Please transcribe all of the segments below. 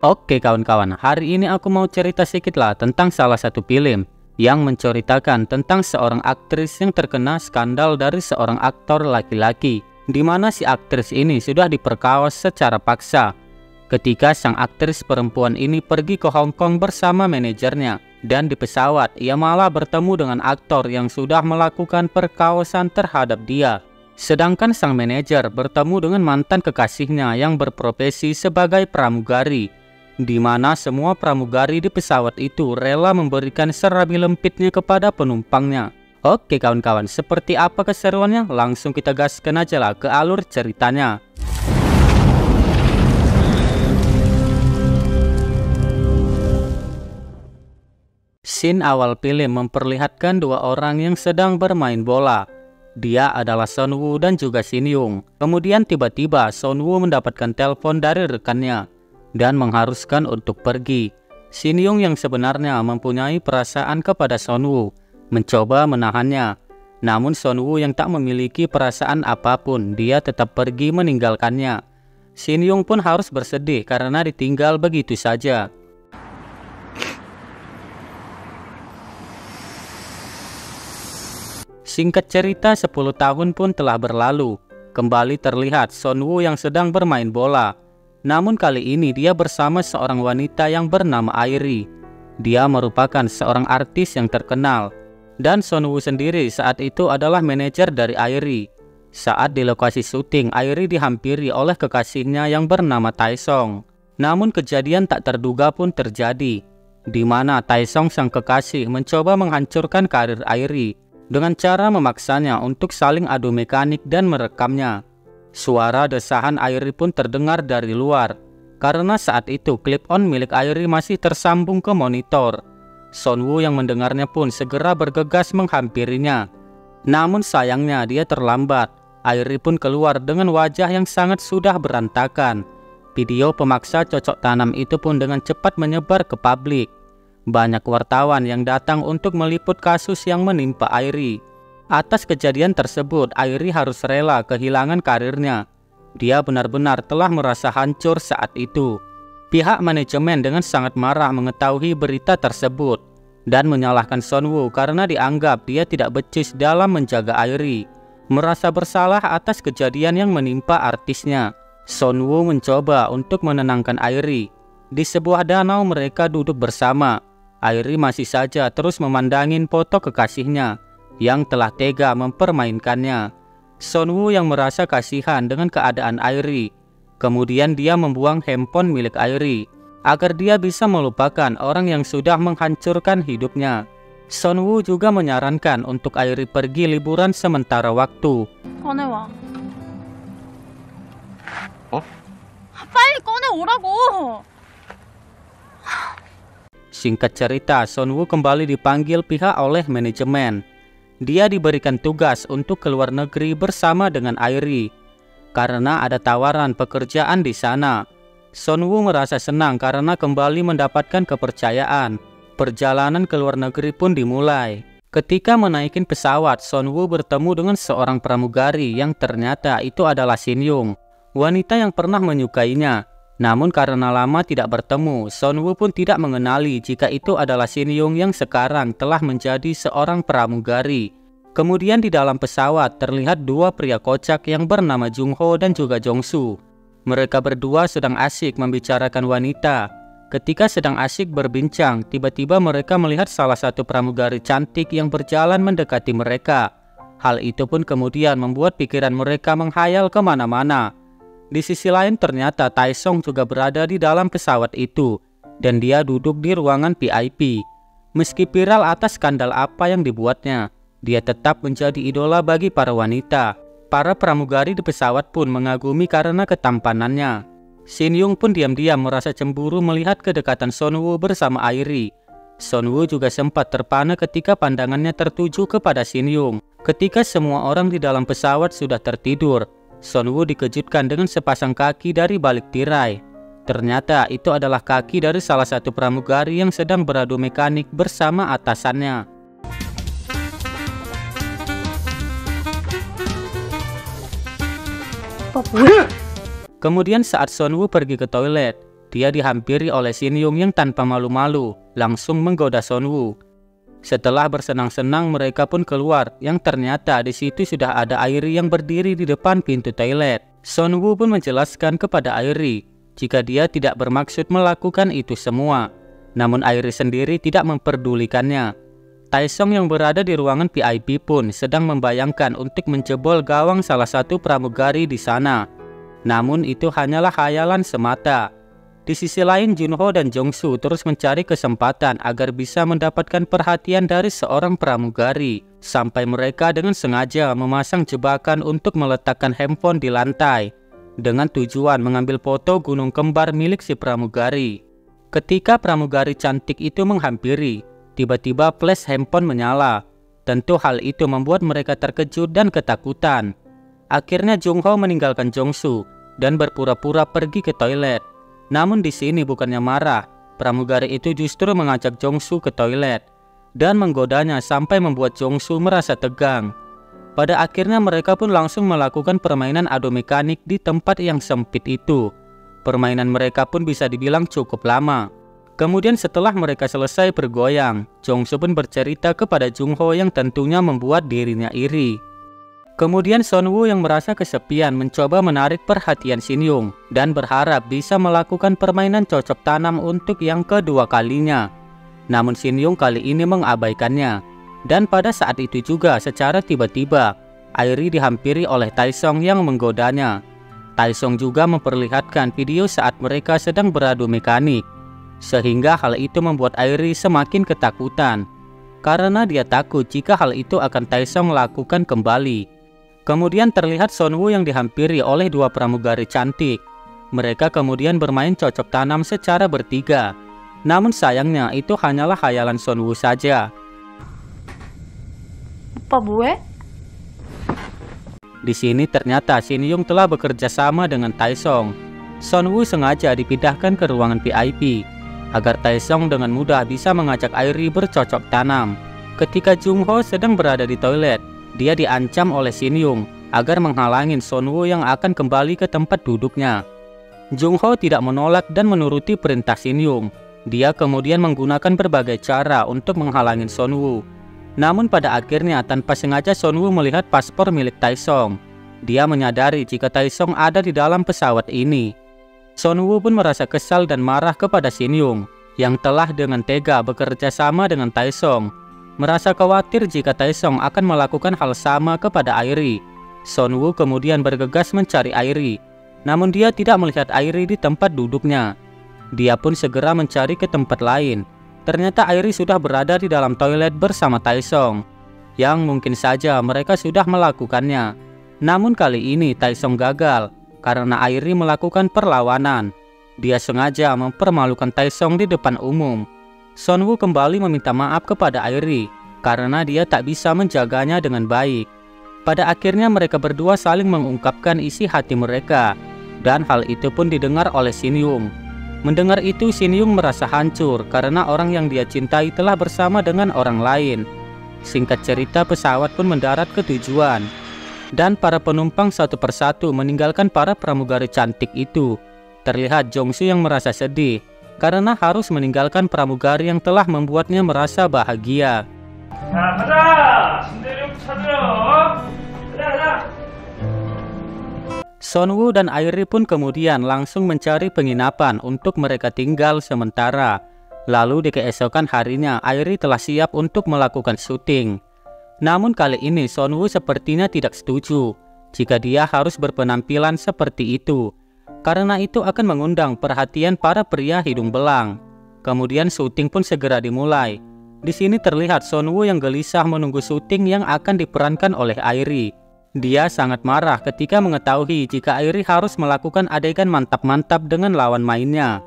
Oke kawan-kawan, hari ini aku mau cerita sedikit lah tentang salah satu film yang menceritakan tentang seorang aktris yang terkena skandal dari seorang aktor laki-laki, di mana si aktris ini sudah diperkaos secara paksa. Ketika sang aktris perempuan ini pergi ke Hong Kong bersama manajernya, dan di pesawat ia malah bertemu dengan aktor yang sudah melakukan perkawasan terhadap dia. Sedangkan sang manajer bertemu dengan mantan kekasihnya yang berprofesi sebagai pramugari, di mana semua pramugari di pesawat itu rela memberikan serabi lempitnya kepada penumpangnya. Oke kawan-kawan, seperti apa keseruannya? Langsung kita gaskan aja lah ke alur ceritanya. Scene awal film memperlihatkan dua orang yang sedang bermain bola. Dia adalah Son Woo dan juga Shin Young. Kemudian tiba-tiba Son Woo mendapatkan telepon dari rekannya dan mengharuskan untuk pergi. Shin Young yang sebenarnya mempunyai perasaan kepada Son Woo mencoba menahannya. Namun Son Woo yang tak memiliki perasaan apapun, dia tetap pergi meninggalkannya. Shin Young pun harus bersedih karena ditinggal begitu saja. Singkat cerita, 10 tahun pun telah berlalu. Kembali terlihat Son Woo yang sedang bermain bola. Namun kali ini dia bersama seorang wanita yang bernama Airi. Dia merupakan seorang artis yang terkenal. Dan Son Woo sendiri saat itu adalah manajer dari Airi. Saat di lokasi syuting, Airi dihampiri oleh kekasihnya yang bernama Taesong. Namun kejadian tak terduga pun terjadi, di mana Taesong sang kekasih mencoba menghancurkan karir Airi dengan cara memaksanya untuk saling adu mekanik dan merekamnya. Suara desahan Airi pun terdengar dari luar, karena saat itu clip-on milik Airi masih tersambung ke monitor. Son Woo yang mendengarnya pun segera bergegas menghampirinya. Namun sayangnya dia terlambat. Airi pun keluar dengan wajah yang sangat sudah berantakan. Video pemaksa cocok tanam itu pun dengan cepat menyebar ke publik. Banyak wartawan yang datang untuk meliput kasus yang menimpa Airi. Atas kejadian tersebut, Airi harus rela kehilangan karirnya. Dia benar-benar telah merasa hancur saat itu. Pihak manajemen dengan sangat marah mengetahui berita tersebut dan menyalahkan Son Woo karena dianggap dia tidak becus dalam menjaga Airi. Merasa bersalah atas kejadian yang menimpa artisnya, Son Woo mencoba untuk menenangkan Airi. Di sebuah danau mereka duduk bersama. Airi masih saja terus memandangin foto kekasihnya yang telah tega mempermainkannya. Son Woo yang merasa kasihan dengan keadaan Airi. Kemudian dia membuang handphone milik Airi agar dia bisa melupakan orang yang sudah menghancurkan hidupnya. Son Woo juga menyarankan untuk Airi pergi liburan sementara waktu. 꺼내와. 빨리 꺼내오라고. Singkat cerita, Son Woo kembali dipanggil pihak oleh manajemen. Dia diberikan tugas untuk keluar negeri bersama dengan Airi karena ada tawaran pekerjaan di sana. Son Woo merasa senang karena kembali mendapatkan kepercayaan. Perjalanan ke luar negeri pun dimulai. Ketika menaikin pesawat, Son Woo bertemu dengan seorang pramugari yang ternyata itu adalah Shin Young, wanita yang pernah menyukainya. Namun karena lama tidak bertemu, Son Woo pun tidak mengenali jika itu adalah Shin Young yang sekarang telah menjadi seorang pramugari. Kemudian di dalam pesawat terlihat dua pria kocak yang bernama Jung Ho dan juga Jong Soo. Mereka berdua sedang asyik membicarakan wanita. Ketika sedang asyik berbincang, tiba-tiba mereka melihat salah satu pramugari cantik yang berjalan mendekati mereka. Hal itu pun kemudian membuat pikiran mereka menghayal kemana-mana. Di sisi lain ternyata Taesong juga berada di dalam pesawat itu dan dia duduk di ruangan VIP. Meski viral atas skandal apa yang dibuatnya, dia tetap menjadi idola bagi para wanita. Para pramugari di pesawat pun mengagumi karena ketampanannya. Shin Young pun diam-diam merasa cemburu melihat kedekatan Son Woo bersama Airi. Son Woo juga sempat terpana ketika pandangannya tertuju kepada Shin Young. Ketika semua orang di dalam pesawat sudah tertidur, Son Woo dikejutkan dengan sepasang kaki dari balik tirai. Ternyata itu adalah kaki dari salah satu pramugari yang sedang beradu mekanik bersama atasannya. Kemudian saat Son Woo pergi ke toilet, dia dihampiri oleh Shin Yung yang tanpa malu-malu langsung menggoda Son Woo. Setelah bersenang-senang mereka pun keluar, yang ternyata di situ sudah ada Airi yang berdiri di depan pintu toilet. Son Woo pun menjelaskan kepada Airi jika dia tidak bermaksud melakukan itu semua. Namun Airi sendiri tidak memperdulikannya. Taesung yang berada di ruangan VIP pun sedang membayangkan untuk menjebol gawang salah satu pramugari di sana. Namun itu hanyalah khayalan semata. Di sisi lain, Junho dan Jongsu terus mencari kesempatan agar bisa mendapatkan perhatian dari seorang pramugari, sampai mereka dengan sengaja memasang jebakan untuk meletakkan handphone di lantai dengan tujuan mengambil foto gunung kembar milik si pramugari. Ketika pramugari cantik itu menghampiri, tiba-tiba flash handphone menyala. Tentu hal itu membuat mereka terkejut dan ketakutan. Akhirnya Jungho meninggalkan Jongsu dan berpura-pura pergi ke toilet. Namun di sini bukannya marah, pramugari itu justru mengajak Jongsu ke toilet dan menggodanya sampai membuat Jongsu merasa tegang. Pada akhirnya mereka pun langsung melakukan permainan adu mekanik di tempat yang sempit itu. Permainan mereka pun bisa dibilang cukup lama. Kemudian setelah mereka selesai bergoyang, Jongsu pun bercerita kepada Jungho yang tentunya membuat dirinya iri. Kemudian Son Woo yang merasa kesepian mencoba menarik perhatian Shin Yung dan berharap bisa melakukan permainan cocok tanam untuk yang kedua kalinya. Namun Shin Yung kali ini mengabaikannya. Dan pada saat itu juga secara tiba-tiba, Airi dihampiri oleh Taesung yang menggodanya. Taesung juga memperlihatkan video saat mereka sedang beradu mekanik. Sehingga hal itu membuat Airi semakin ketakutan. Karena dia takut jika hal itu akan Taesung lakukan kembali. Kemudian terlihat Son Woo yang dihampiri oleh dua pramugari cantik. Mereka kemudian bermain cocok tanam secara bertiga. Namun sayangnya itu hanyalah khayalan Son Woo saja. 오빠 뭐해? Di sini ternyata Shin Yung telah bekerja sama dengan Taesung. Son Woo sengaja dipindahkan ke ruangan VIP agar Taesung dengan mudah bisa mengajak Airi bercocok tanam. Ketika Jungho sedang berada di toilet, dia diancam oleh Shin Yung agar menghalangi Son Woo yang akan kembali ke tempat duduknya. Jungho tidak menolak dan menuruti perintah Shin Yung. Dia kemudian menggunakan berbagai cara untuk menghalangi Son Woo. Namun pada akhirnya tanpa sengaja Son Woo melihat paspor milik Taesung. Dia menyadari jika Taesung ada di dalam pesawat ini. Son Woo pun merasa kesal dan marah kepada Shin Yung yang telah dengan tega bekerja sama dengan Taesung. Merasa khawatir jika Taesung akan melakukan hal sama kepada Airi. Son Woo kemudian bergegas mencari Airi. Namun dia tidak melihat Airi di tempat duduknya. Dia pun segera mencari ke tempat lain. Ternyata Airi sudah berada di dalam toilet bersama Taesung, yang mungkin saja mereka sudah melakukannya. Namun kali ini Taesung gagal karena Airi melakukan perlawanan. Dia sengaja mempermalukan Taesung di depan umum. Son Woo kembali meminta maaf kepada Airi karena dia tak bisa menjaganya dengan baik. Pada akhirnya mereka berdua saling mengungkapkan isi hati mereka, dan hal itu pun didengar oleh Shin Yung. Mendengar itu, Shin Yung merasa hancur karena orang yang dia cintai telah bersama dengan orang lain. Singkat cerita, pesawat pun mendarat ke tujuan. Dan para penumpang satu persatu meninggalkan para pramugari cantik itu. Terlihat Jongsu yang merasa sedih karena harus meninggalkan pramugari yang telah membuatnya merasa bahagia. 자, 가자! 신대륙 찾으러! 가자! Son Woo dan Airi pun kemudian langsung mencari penginapan untuk mereka tinggal sementara. Lalu di keesokan harinya, Airi telah siap untuk melakukan syuting. Namun kali ini Son Woo sepertinya tidak setuju jika dia harus berpenampilan seperti itu, karena itu akan mengundang perhatian para pria hidung belang. Kemudian syuting pun segera dimulai. Di sini terlihat Son Woo yang gelisah menunggu syuting yang akan diperankan oleh Airi. Dia sangat marah ketika mengetahui jika Airi harus melakukan adegan mantap-mantap dengan lawan mainnya.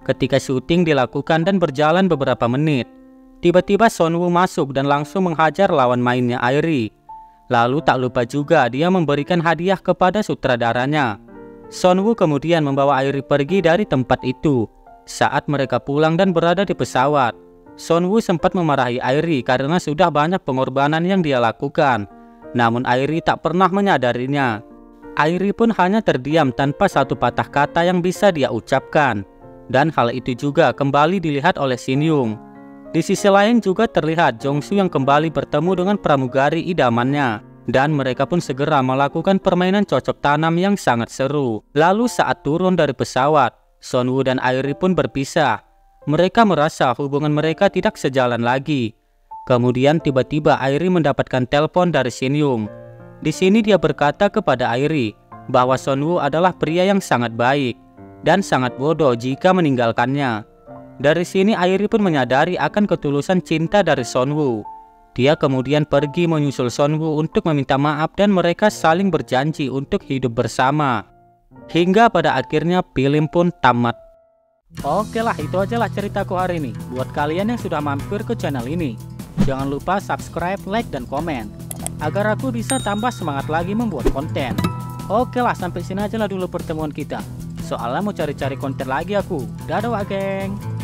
Ketika syuting dilakukan dan berjalan beberapa menit, tiba-tiba Son Woo masuk dan langsung menghajar lawan mainnya Airi. Lalu tak lupa juga dia memberikan hadiah kepada sutradaranya. Son Woo kemudian membawa Airi pergi dari tempat itu. Saat mereka pulang dan berada di pesawat, Son Woo sempat memarahi Airi karena sudah banyak pengorbanan yang dia lakukan. Namun Airi tak pernah menyadarinya. Airi pun hanya terdiam tanpa satu patah kata yang bisa dia ucapkan. Dan hal itu juga kembali dilihat oleh Shin Yung. Di sisi lain juga terlihat Jongsu yang kembali bertemu dengan pramugari idamannya. Dan mereka pun segera melakukan permainan cocok tanam yang sangat seru. Lalu saat turun dari pesawat, Sonwoo dan Airi pun berpisah. Mereka merasa hubungan mereka tidak sejalan lagi. Kemudian tiba-tiba Airi mendapatkan telepon dari Shin Yung. Di sini dia berkata kepada Airi bahwa Sonwoo adalah pria yang sangat baik dan sangat bodoh jika meninggalkannya. Dari sini Airi pun menyadari akan ketulusan cinta dari Sonwoo. Dia kemudian pergi menyusul Sonwoo untuk meminta maaf dan mereka saling berjanji untuk hidup bersama. Hingga pada akhirnya film pun tamat. Oke lah, itu aja lah ceritaku hari ini. Buat kalian yang sudah mampir ke channel ini, jangan lupa subscribe, like, dan komen agar aku bisa tambah semangat lagi membuat konten. Oke lah, sampai sini aja lah dulu pertemuan kita. Soalnya mau cari-cari konten lagi aku. Dadah geng.